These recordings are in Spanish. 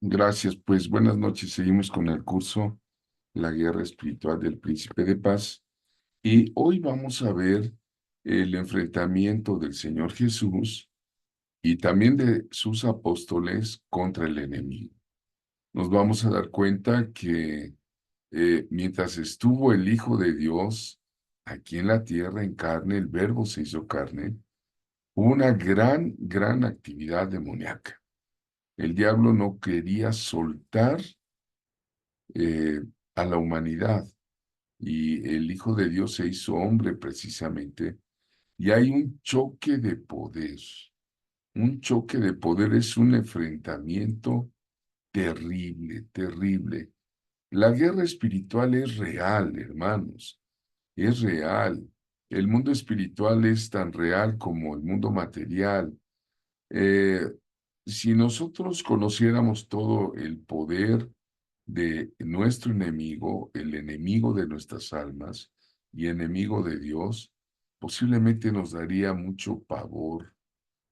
Gracias, pues buenas noches. Seguimos con el curso La Guerra Espiritual del Príncipe de Paz y hoy vamos a ver el enfrentamiento del Señor Jesús y también de sus apóstoles contra el enemigo. Nos vamos a dar cuenta que mientras estuvo el Hijo de Dios aquí en la tierra en carne, el Verbo se hizo carne, hubo una gran actividad demoníaca. El diablo no quería soltar eh, a la humanidad y el Hijo de Dios se hizo hombre precisamente y hay un choque de poder. Un choque de poder es un enfrentamiento terrible. La guerra espiritual es real, hermanos, es real. El mundo espiritual es tan real como el mundo material. Eh, si nosotros conociéramos todo el poder de nuestro enemigo, el enemigo de nuestras almas y enemigo de Dios, posiblemente nos daría mucho pavor,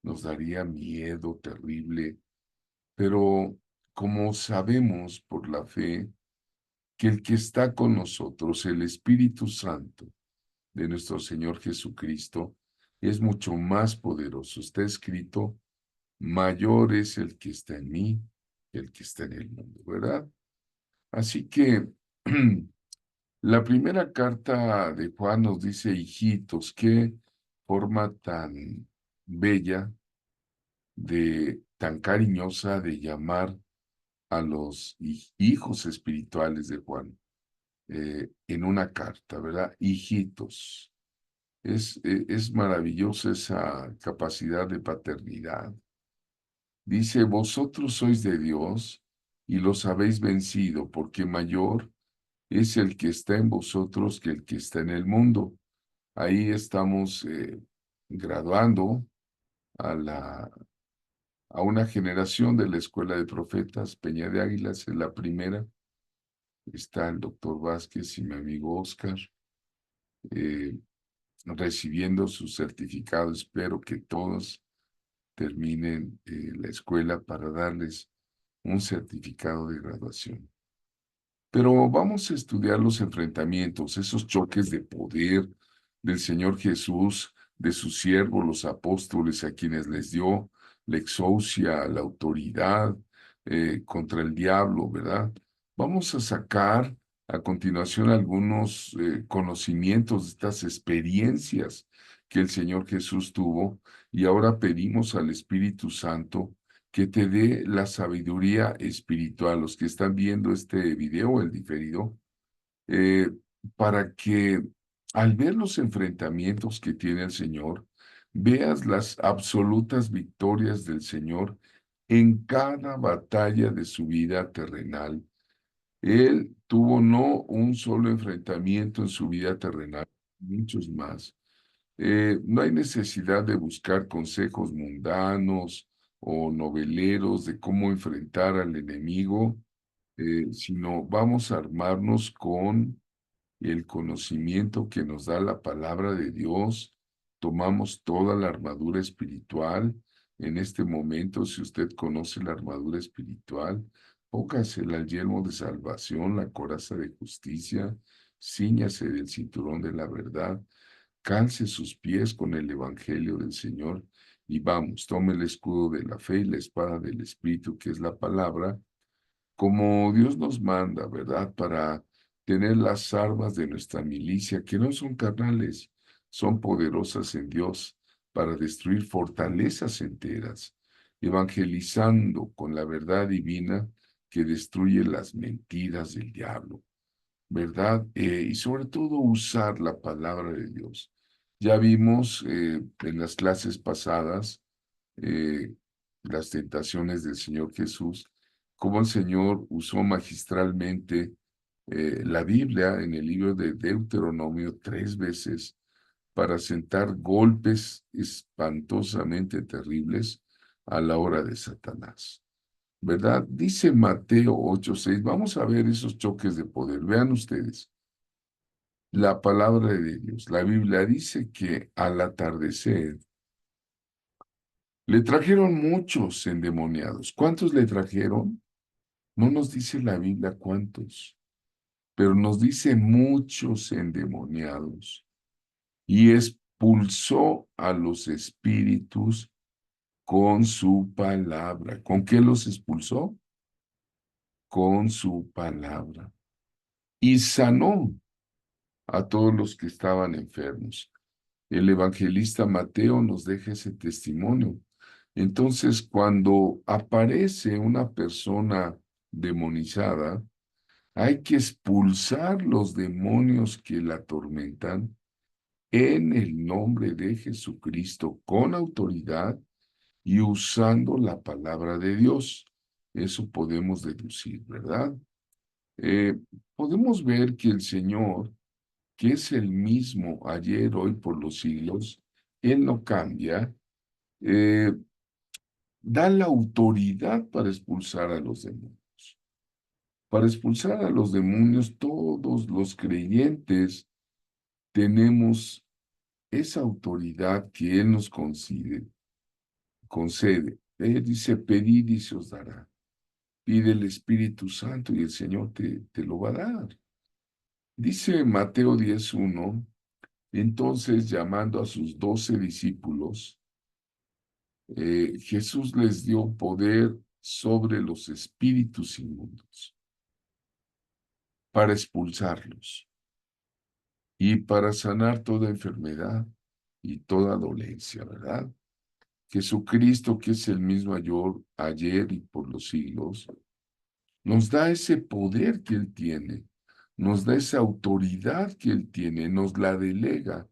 nos daría miedo terrible, pero como sabemos por la fe que el que está con nosotros, el Espíritu Santo de nuestro Señor Jesucristo, es mucho más poderoso. Está escrito, mayor es el que está en mí que el que está en el mundo, ¿verdad? Así que la primera carta de Juan nos dice, hijitos, qué forma tan bella, tan cariñosa de llamar a los hijos espirituales de Juan en una carta, ¿verdad? Hijitos. Es maravillosa esa capacidad de paternidad. Dice, vosotros sois de Dios y los habéis vencido, porque mayor es el que está en vosotros que el que está en el mundo. Ahí estamos graduando a a una generación de la Escuela de Profetas. Peña de Águilas es la primera. Está el doctor Vázquez y mi amigo Oscar eh, recibiendo su certificado. Espero que todos terminen la escuela para darles un certificado de graduación. Pero vamos a estudiar los enfrentamientos, esos choques de poder del Señor Jesús, de sus siervos, los apóstoles, a quienes les dio la exousia, la autoridad contra el diablo, ¿verdad? Vamos a sacar a continuación algunos conocimientos de estas experiencias que el Señor Jesús tuvo y ahora pedimos al Espíritu Santo que te dé la sabiduría espiritual, los que están viendo este video, el diferido, eh, para que al ver los enfrentamientos que tiene el Señor, veas las absolutas victorias del Señor en cada batalla de su vida terrenal. Él tuvo no un solo enfrentamiento en su vida terrenal, muchos más. No hay necesidad de buscar consejos mundanos o noveleros de cómo enfrentar al enemigo, sino vamos a armarnos con el conocimiento que nos da la palabra de Dios. Tomamos toda la armadura espiritual. En este momento, si usted conoce la armadura espiritual, póngasela al yelmo de salvación, la coraza de justicia, cíñase del cinturón de la verdad, calce sus pies con el evangelio del Señor y vamos, tome el escudo de la fe y la espada del Espíritu, que es la palabra, como Dios nos manda, ¿verdad? Para tener las armas de nuestra milicia, que no son carnales, son poderosas en Dios para destruir fortalezas enteras, evangelizando con la verdad divina que destruye las mentiras del diablo, ¿verdad? Y sobre todo usar la palabra de Dios. Ya vimos en las clases pasadas eh, las tentaciones del Señor Jesús, cómo el Señor usó magistralmente la Biblia en el libro de Deuteronomio 3 veces para sentar golpes espantosamente terribles a la hora de Satanás. ¿Verdad? Dice Mateo 8:6. Vamos a ver esos choques de poder. Vean ustedes. La palabra de Dios. La Biblia dice que al atardecer Le trajeron muchos endemoniados. ¿Cuántos le trajeron? No nos dice la Biblia cuántos, pero nos dice muchos endemoniados. Y expulsó a los espíritus con su palabra. ¿Con qué los expulsó? Con su palabra. Y sanó a todos los que estaban enfermos. El evangelista Mateo nos deja ese testimonio. Entonces, cuando aparece una persona demonizada, hay que expulsar los demonios que la atormentan en el nombre de Jesucristo con autoridad y usando la palabra de Dios. Eso podemos deducir, ¿verdad? Eh, Podemos ver que el Señor, que es el mismo ayer, hoy, por los siglos, Él no cambia, eh, da la autoridad para expulsar a los demonios. Para expulsar a los demonios, todos los creyentes tenemos esa autoridad que Él nos concede. Él dice, pedid y se os dará. Pide el Espíritu Santo y el Señor te lo va a dar. Dice Mateo 10:1, entonces llamando a sus 12 discípulos, Jesús les dio poder sobre los espíritus inmundos para expulsarlos y para sanar toda enfermedad y toda dolencia, ¿verdad? Jesucristo, que es el mismo ayer y por los siglos, nos da ese poder que Él tiene, nos da esa autoridad que Él tiene, nos la delega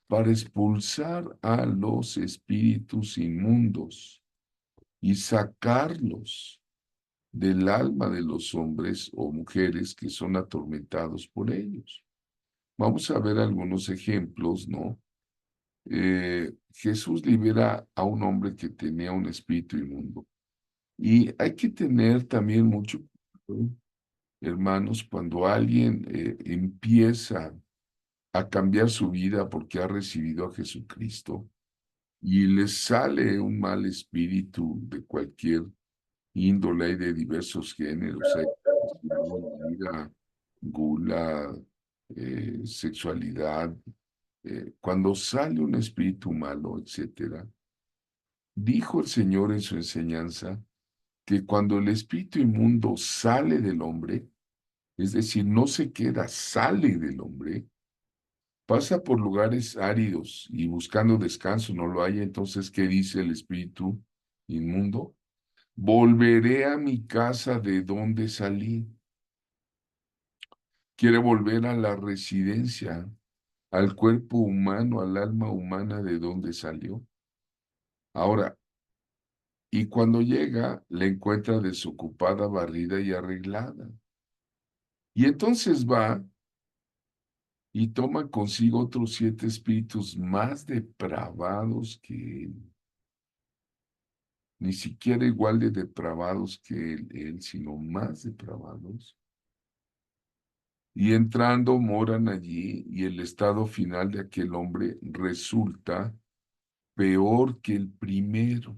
para expulsar a los espíritus inmundos y sacarlos del alma de los hombres o mujeres que son atormentados por ellos. Vamos a ver algunos ejemplos, ¿no? Jesús libera a un hombre que tenía un espíritu inmundo. Y hay que tener también mucho cuidado, hermanos, cuando alguien empieza a cambiar su vida porque ha recibido a Jesucristo y le sale un mal espíritu de cualquier índole, hay de diversos géneros, hay ira, gula, sexualidad, cuando sale un espíritu malo, etcétera. Dijo el Señor en su enseñanza que cuando el espíritu inmundo sale del hombre, es decir, no se queda, sale del hombre, pasa por lugares áridos y buscando descanso, no lo hay. Entonces, ¿qué dice el espíritu inmundo? Volveré a mi casa de donde salí. Quiere volver a la residencia, al cuerpo humano, al alma humana de donde salió. Ahora, y cuando llega, la encuentra desocupada, barrida y arreglada. Y entonces va y toma consigo otros 7 espíritus más depravados que él, ni siquiera igual de depravados que él, sino más depravados. Y entrando moran allí y el estado final de aquel hombre resulta peor que el primero.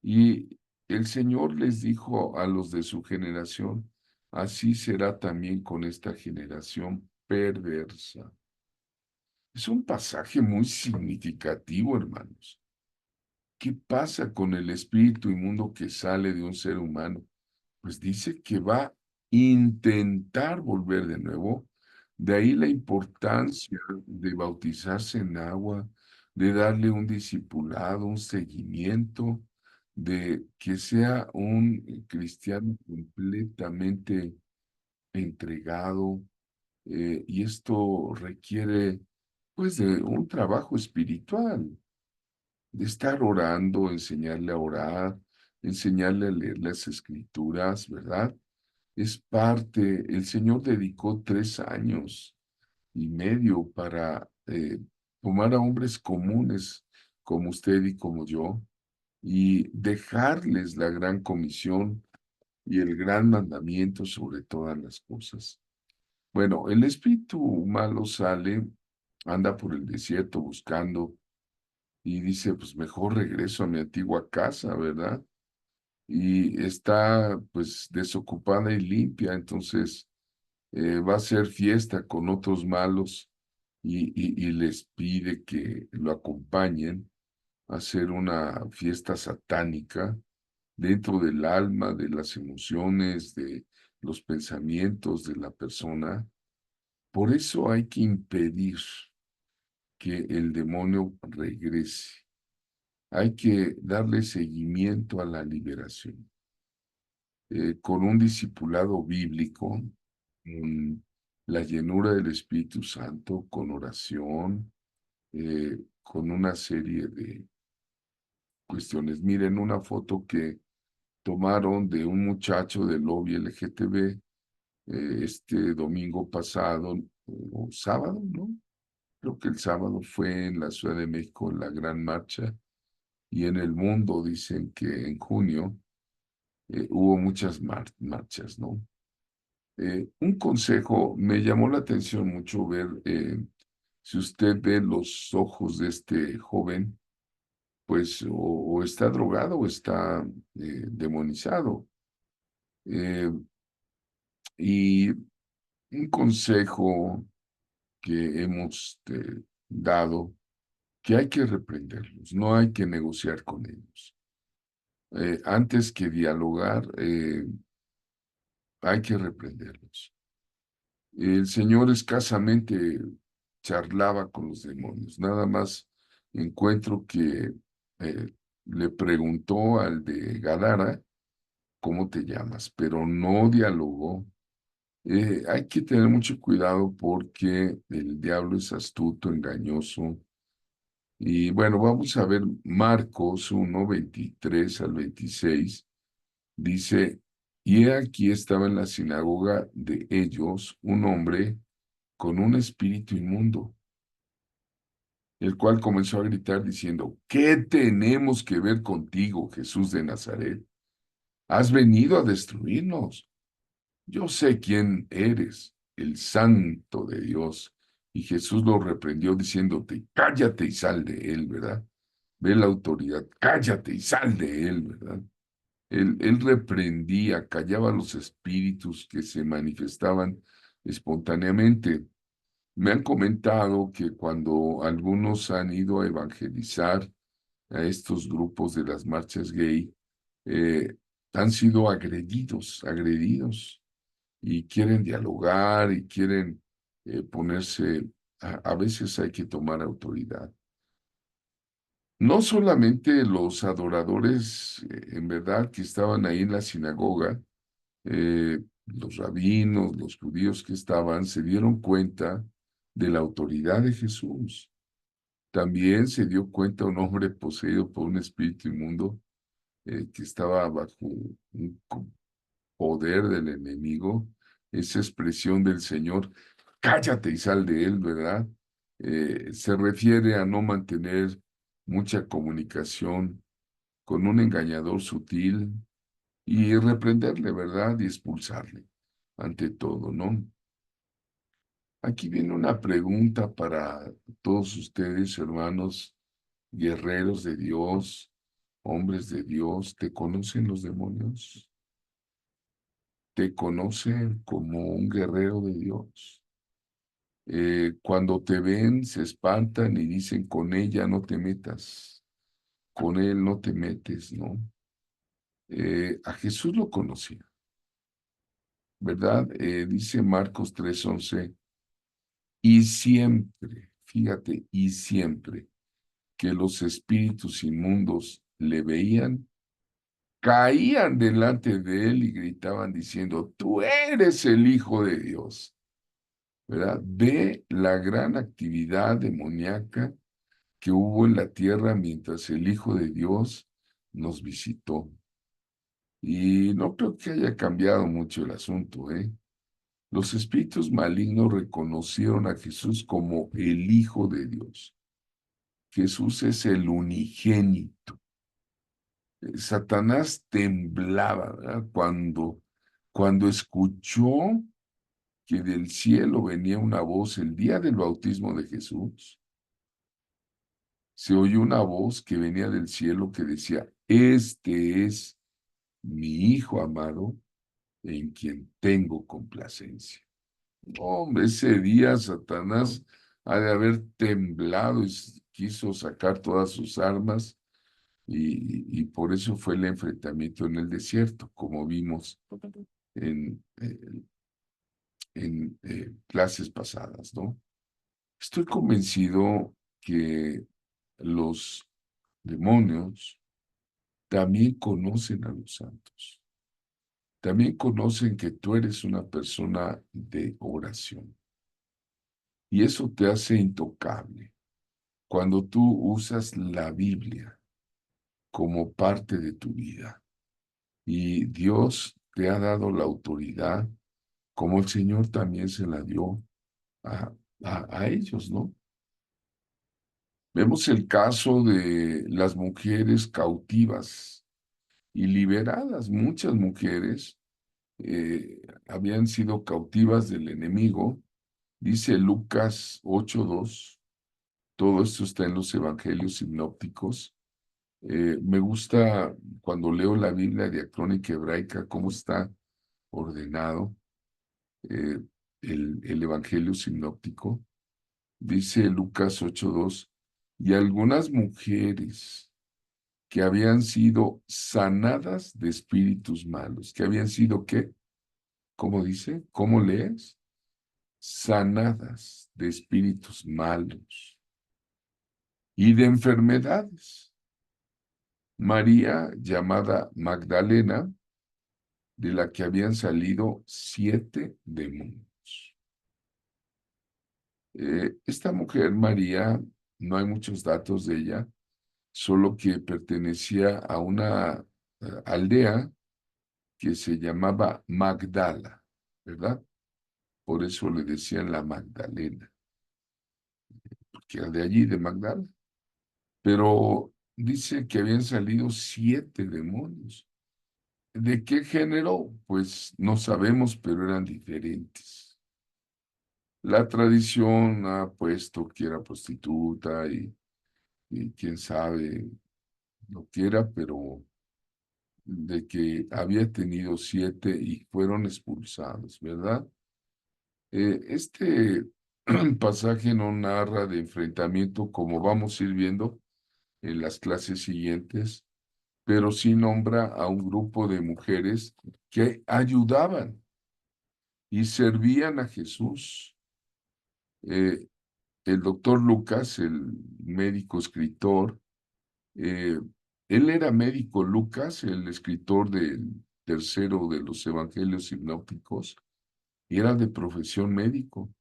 Y el Señor les dijo a los de su generación, así será también con esta generación perversa. Es un pasaje muy significativo, hermanos. ¿Qué pasa con el espíritu inmundo que sale de un ser humano? Pues dice que va a intentar volver de nuevo. De ahí la importancia de bautizarse en agua, de darle un discipulado, un seguimiento, de que sea un cristiano completamente entregado. Y esto requiere, pues, de un trabajo espiritual, de estar orando, enseñarle a orar, enseñarle a leer las escrituras, ¿verdad? Es parte, el Señor dedicó 3 años y medio para tomar a hombres comunes como usted y como yo y dejarles la gran comisión y el gran mandamiento sobre todas las cosas. Bueno, el espíritu malo sale, anda por el desierto buscando y dice, pues mejor regreso a mi antigua casa, ¿verdad? Y está pues desocupada y limpia, entonces va a hacer fiesta con otros malos y les pide que lo acompañen a hacer una fiesta satánica dentro del alma, de las emociones, de los pensamientos de la persona. Por eso hay que impedir que el demonio regrese. Hay que darle seguimiento a la liberación con un discipulado bíblico, con la llenura del Espíritu Santo, con oración, con una serie de cuestiones. Miren una foto que tomaron de un muchacho del lobby LGTB este domingo pasado, o sábado, ¿no? Creo que el sábado fue en la Ciudad de México la gran marcha y en el mundo dicen que en junio hubo muchas marchas, ¿no? Un consejo, me llamó la atención mucho ver, si usted ve los ojos de este joven, pues o está drogado o está demonizado. Eh, y un consejo que hemos dado, que hay que reprenderlos, no hay que negociar con ellos. Antes que dialogar, hay que reprenderlos. El Señor escasamente charlaba con los demonios. Nada más encuentro que le preguntó al de Gadara, ¿cómo te llamas? Pero no dialogó. Hay que tener mucho cuidado porque el diablo es astuto, engañoso. Y bueno, vamos a ver Marcos 1:23 al 26. Dice, y he aquí estaba en la sinagoga de ellos un hombre con un espíritu inmundo, el cual comenzó a gritar diciendo, ¿qué tenemos que ver contigo, Jesús de Nazaret? Has venido a destruirnos. Yo sé quién eres, el Santo de Dios. Y Jesús lo reprendió diciéndote, cállate y sal de él, ¿verdad? Ve la autoridad, cállate y sal de él, ¿verdad? Él reprendía, callaba los espíritus que se manifestaban espontáneamente. Me han comentado que cuando algunos han ido a evangelizar a estos grupos de las marchas gay, eh, han sido agredidos, y quieren dialogar y quieren ponerse, a veces hay que tomar autoridad. No solamente los adoradores, en verdad, que estaban ahí en la sinagoga, los rabinos, los judíos que estaban, se dieron cuenta de la autoridad de Jesús. También se dio cuenta un hombre poseído por un espíritu inmundo que estaba bajo un poder del enemigo, esa expresión del Señor, cállate y sal de él, ¿verdad? Se refiere a no mantener mucha comunicación con un engañador sutil y reprenderle, ¿verdad? Y expulsarle ante todo, ¿no? Aquí viene una pregunta para todos ustedes, hermanos, guerreros de Dios, hombres de Dios. ¿Te conocen los demonios? ¿Te conocen como un guerrero de Dios? Cuando te ven, se espantan y dicen, con ella no te metas, con él no te metes, ¿no? A Jesús lo conocía, ¿verdad? Dice Marcos 3:11, y siempre, fíjate, y siempre que los espíritus inmundos le veían, caían delante de él y gritaban diciendo, tú eres el Hijo de Dios, ¿verdad? Ve la gran actividad demoníaca que hubo en la tierra mientras el Hijo de Dios nos visitó. Y no creo que haya cambiado mucho el asunto, ¿eh? Los espíritus malignos reconocieron a Jesús como el Hijo de Dios. Jesús es el unigénito. Satanás temblaba, ¿verdad? Cuando escuchó que del cielo venía una voz el día del bautismo de Jesús. se oyó una voz que venía del cielo que decía, este es mi Hijo amado en quien tengo complacencia. Hombre, ese día Satanás ha de haber temblado y quiso sacar todas sus armas y por eso fue el enfrentamiento en el desierto, como vimos en clases pasadas, ¿no? Estoy convencido que los demonios también conocen a los santos, también conocen que tú eres una persona de oración y eso te hace intocable. Cuando tú usas la Biblia como parte de tu vida y Dios te ha dado la autoridad, como el Señor también se la dio a, a ellos, ¿no? Vemos el caso de las mujeres cautivas y liberadas. Muchas mujeres habían sido cautivas del enemigo. Dice Lucas 8:2. Todo esto está en los evangelios sinópticos. Me gusta cuando leo la Biblia diacrónica hebraica, cómo está ordenado eh, el evangelio sinóptico. Dice Lucas 8:2, y algunas mujeres que habían sido sanadas de espíritus malos, que habían sido, ¿qué? ¿Cómo dice? ¿Cómo lees? Sanadas de espíritus malos y de enfermedades. María, llamada Magdalena, de la que habían salido 7 demonios. Esta mujer, María, no hay muchos datos de ella, solo que pertenecía a una aldea que se llamaba Magdala, ¿verdad? Por eso le decían la Magdalena, porque era de allí, de Magdala. Pero dice que habían salido 7 demonios. ¿De qué género? Pues no sabemos, pero eran diferentes. La tradición ha puesto que era prostituta y quién sabe lo que era, pero de que había tenido 7 y fueron expulsados, ¿verdad? Este pasaje no narra de enfrentamiento como vamos a ir viendo en las clases siguientes, pero sí nombra a un grupo de mujeres que ayudaban y servían a Jesús. Eh, el doctor Lucas, el médico escritor, eh, él era médico Lucas, el escritor del tercero de los evangelios sinópticos, y era de profesión médico.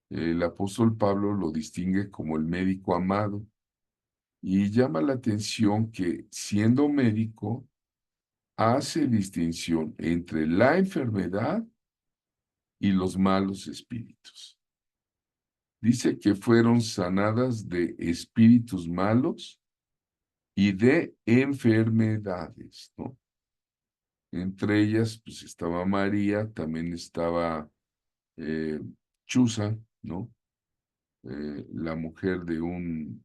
El apóstol Pablo lo distingue como el médico amado y llama la atención que siendo médico hace distinción entre la enfermedad y los malos espíritus. Dice que fueron sanadas de espíritus malos y de enfermedades, ¿no? Entre ellas, pues estaba María, también estaba eh, Chuza, ¿no? La mujer de un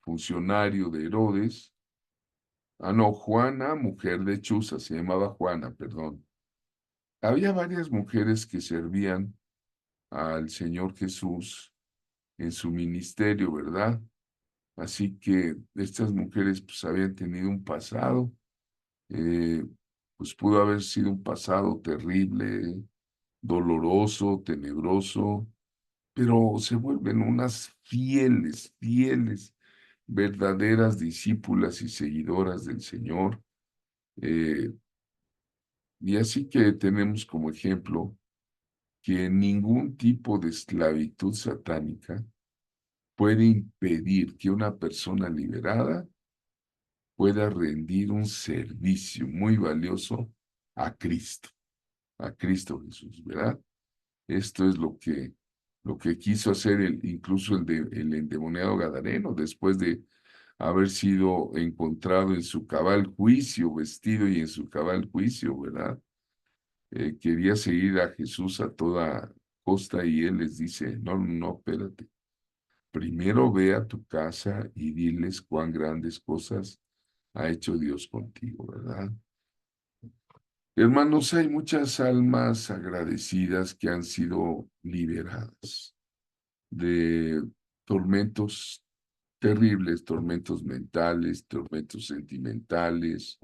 funcionario de Herodes. Ah, no, Juana, mujer de Chuza, se llamaba Juana, perdón. Había varias mujeres que servían al Señor Jesús en su ministerio, ¿verdad? Así que estas mujeres pues habían tenido un pasado, eh, pues pudo haber sido un pasado terrible, doloroso, tenebroso, pero se vuelven unas fieles, fieles, verdaderas discípulas y seguidoras del Señor. Eh, y así que tenemos como ejemplo que ningún tipo de esclavitud satánica puede impedir que una persona liberada pueda rendir un servicio muy valioso a Cristo Jesús, ¿verdad? Esto es lo que quiso hacer incluso el endemoniado Gadareno después de haber sido encontrado en su cabal juicio, vestido y en su cabal juicio, ¿verdad? Quería seguir a Jesús a toda costa y él les dice, no, no, espérate, primero ve a tu casa y diles cuán grandes cosas ha hecho Dios contigo, ¿verdad? Hermanos, hay muchas almas agradecidas que han sido liberadas de tormentos terribles, tormentos mentales, tormentos sentimentales.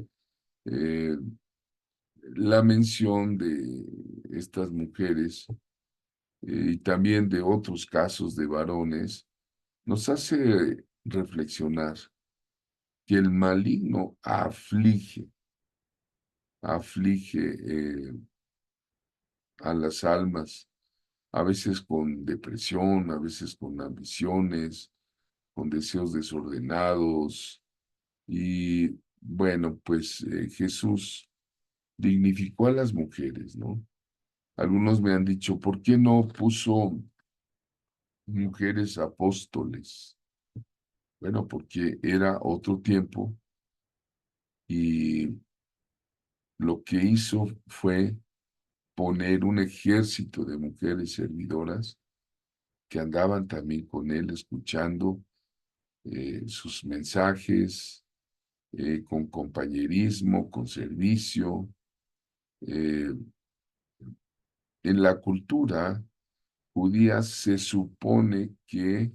Eh, la mención de estas mujeres y también de otros casos de varones nos hace reflexionar que el maligno aflige a las almas, a veces con depresión, a veces con ambiciones, con deseos desordenados. Y bueno, pues Jesús dignificó a las mujeres, ¿no? Algunos me han dicho, ¿por qué no puso mujeres apóstoles? Bueno, porque era otro tiempo y lo que hizo fue poner un ejército de mujeres servidoras que andaban también con él escuchando sus mensajes, con compañerismo, con servicio. Eh, en la cultura judía se supone que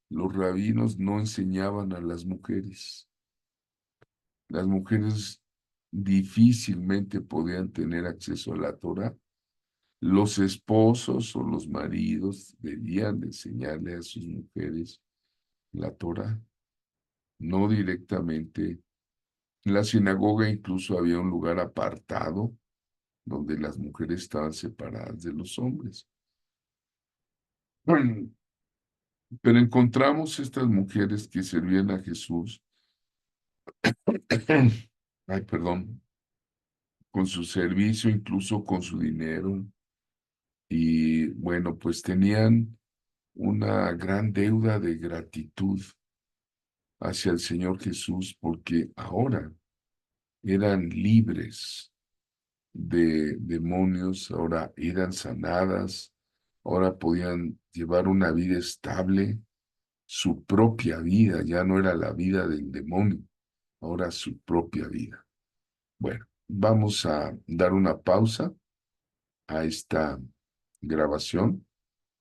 los rabinos no enseñaban a las mujeres. Las mujeres difícilmente podían tener acceso a la Torá. Los esposos o los maridos debían de enseñarle a sus mujeres la Torá, no directamente. En la sinagoga incluso había un lugar apartado donde las mujeres estaban separadas de los hombres. Bueno, pero encontramos estas mujeres que servían a Jesús, ay, perdón, con su servicio, incluso con su dinero, y bueno, pues tenían una gran deuda de gratitud hacia el Señor Jesús porque ahora eran libres de demonios, ahora eran sanadas, ahora podían llevar una vida estable, su propia vida, ya no era la vida del demonio, ahora su propia vida. Bueno, vamos a dar una pausa a esta grabación